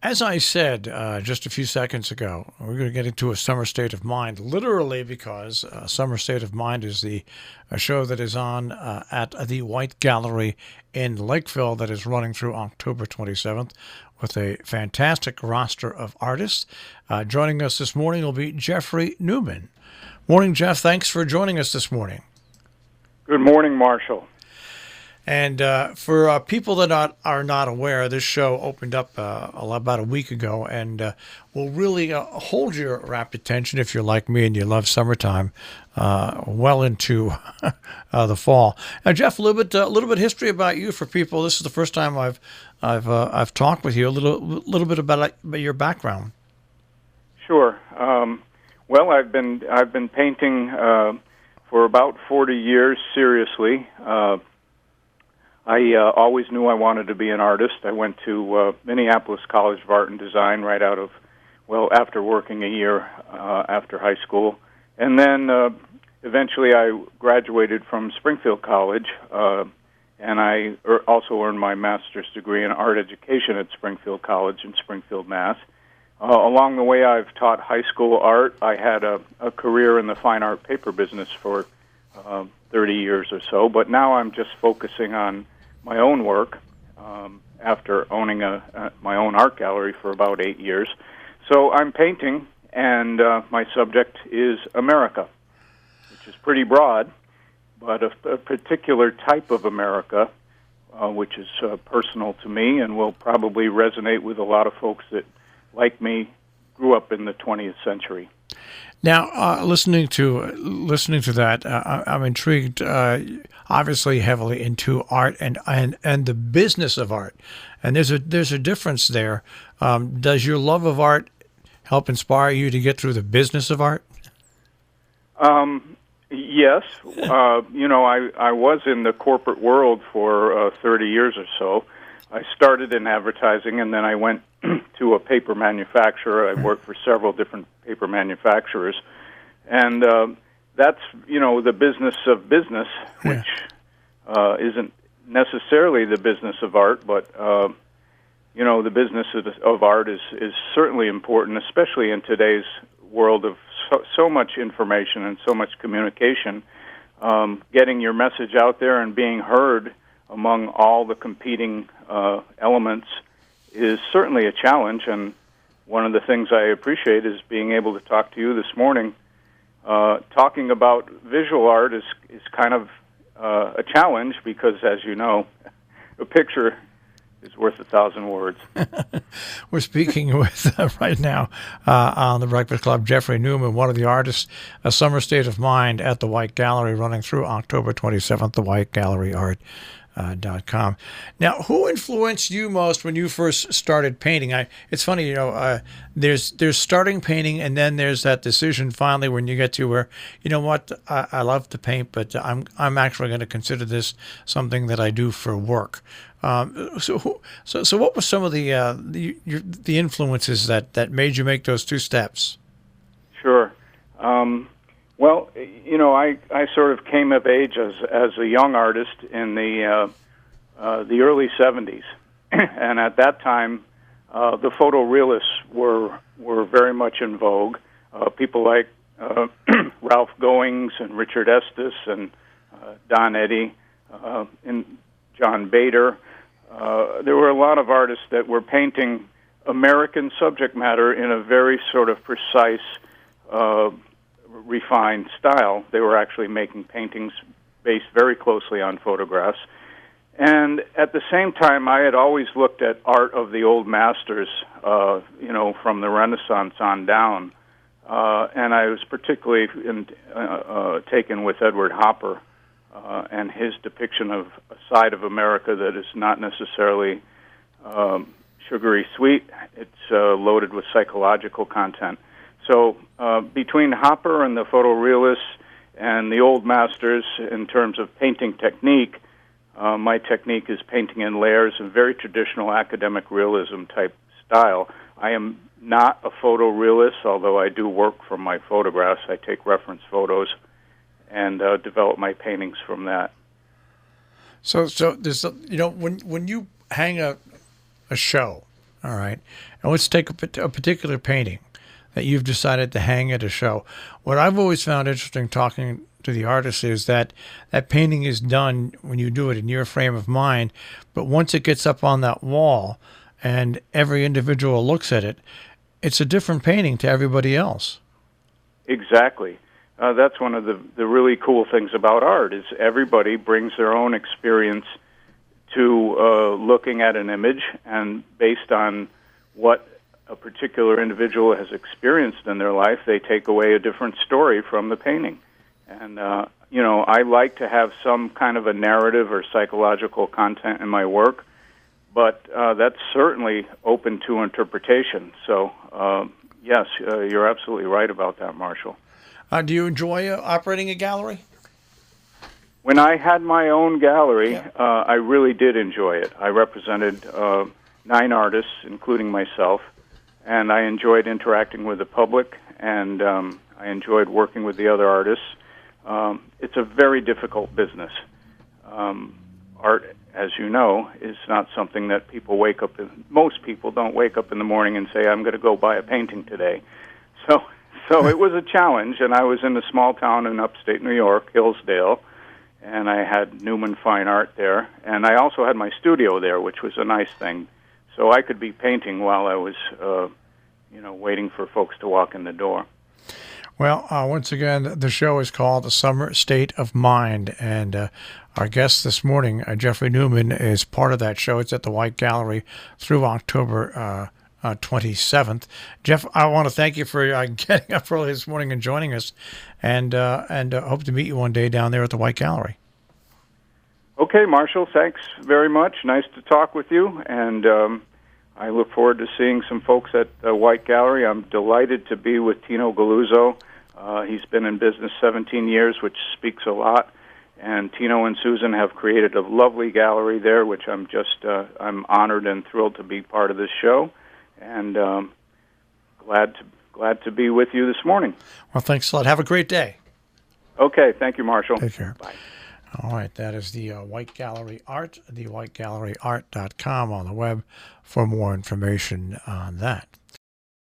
As I said just a few seconds ago, we're going to get into a summer state of mind, literally because Summer State of Mind is a show that is on at the White Gallery in Lakeville that is running through October 27th with a fantastic roster of artists. Joining us this morning will be Jeffrey Neumann. Morning, Jeff. Thanks for joining us this morning. Good morning, Marshall. And for people that are not aware, this show opened up about a week ago and will really hold your rapt attention if you're like me and you love summertime well into the fall. Now, Jeff, a little bit history about you for people. This is the first time I've talked with you. A little bit about your background. Sure. Well, I've been painting for about 40 years seriously. I always knew I wanted to be an artist. I went to Minneapolis College of Art and Design after working a year after high school. And then eventually I graduated from Springfield College, and I also earned my master's degree in art education at Springfield College in Springfield, Mass. Along the way, I've taught high school art. I had a career in the fine art paper business for 30 years or so, but now I'm just focusing on my own work after owning my own art gallery for about 8 years. So I'm painting, and my subject is America, which is pretty broad, but a particular type of America, which is personal to me and will probably resonate with a lot of folks that, like me, grew up in the 20th century. Now, listening to that, I'm intrigued. Obviously, heavily into art and the business of art, and there's a difference there. Does your love of art help inspire you to get through the business of art? Yes. I was in the corporate world for 30 years or so. I started in advertising, and then I went to a paper manufacturer. I worked for several different paper manufacturers, and that's the business of business, which isn't necessarily the business of art, but the business of art is certainly important, especially in today's world of so much information and so much communication. Getting your message out there and being heard among all the competing elements is certainly a challenge, and one of the things I appreciate is being able to talk to you this morning. Talking about visual art is kind of a challenge because, as you know, a picture is worth 1,000 words. We're speaking with, right now, on the Breakfast Club, Jeffrey Neumann, one of the artists, A Summer State of Mind at the White Gallery, running through October 27th, the White Gallery Art.com. Now, who influenced you most when you first started painting? It's funny, there's starting painting, and then there's that decision finally when you get to where, I love to paint, but I'm actually going to consider this something that I do for work. So what were some of the influences that made you make those two steps? Sure. Well, I sort of came of age as a young artist in the early 70s, and at that time, the photorealists were very much in vogue. People like Ralph Goings and Richard Estes and Don Eddy and John Bader. There were a lot of artists that were painting American subject matter in a very sort of precise, refined style. They were actually making paintings based very closely on photographs. And at the same time, I had always looked at art of the old masters, from the Renaissance on down. And I was particularly taken with Edward Hopper and his depiction of a side of America that is not necessarily sugary sweet. It's loaded with psychological content. So between Hopper and the photorealists and the old masters in terms of painting technique, my technique is painting in layers in very traditional academic realism type style. I am not a photorealist, although I do work from my photographs. I take reference photos and develop my paintings from that. So there's when you hang a show, All right. And let's take a particular painting that you've decided to hang at a show. What I've always found interesting talking to the artist is that that painting is done when you do it in your frame of mind, but once it gets up on that wall and every individual looks at it, it's a different painting to everybody else. Exactly. That's one of the really cool things about art is everybody brings their own experience to looking at an image, and based on what a particular individual has experienced in their life, they take away a different story from the painting. And, I like to have some kind of a narrative or psychological content in my work, but that's certainly open to interpretation. So, yes, you're absolutely right about that, Marshall. Do you enjoy operating a gallery? When I had my own gallery, I really did enjoy it. I represented 9 artists, including myself, and I enjoyed interacting with the public, and I enjoyed working with the other artists. It's a very difficult business. Art, as you know, is not something that people wake up in. Most people don't wake up in the morning and say, I'm going to go buy a painting today. So it was a challenge, and I was in a small town in upstate New York, Hillsdale, and I had Neumann Fine Art there, and I also had my studio there, which was a nice thing. So I could be painting while I was, waiting for folks to walk in the door. Well, once again, the show is called The Summer State of Mind, and our guest this morning, Jeffrey Neumann, is part of that show. It's at the White Gallery through October 27th. Jeff, I want to thank you for getting up early this morning and joining us, and hope to meet you one day down there at the White Gallery. Okay, Marshall, thanks very much. Nice to talk with you, and I look forward to seeing some folks at the White Gallery. I'm delighted to be with Tino Galuzzo. He's been in business 17 years, which speaks a lot. And Tino and Susan have created a lovely gallery there, which I'm honored and thrilled to be part of this show. And glad to be with you this morning. Well, thanks a lot. Have a great day. Okay, thank you, Marshall. Take care. Bye. All right, that is the White Gallery Art, thewhitegalleryart.com on the web for more information on that.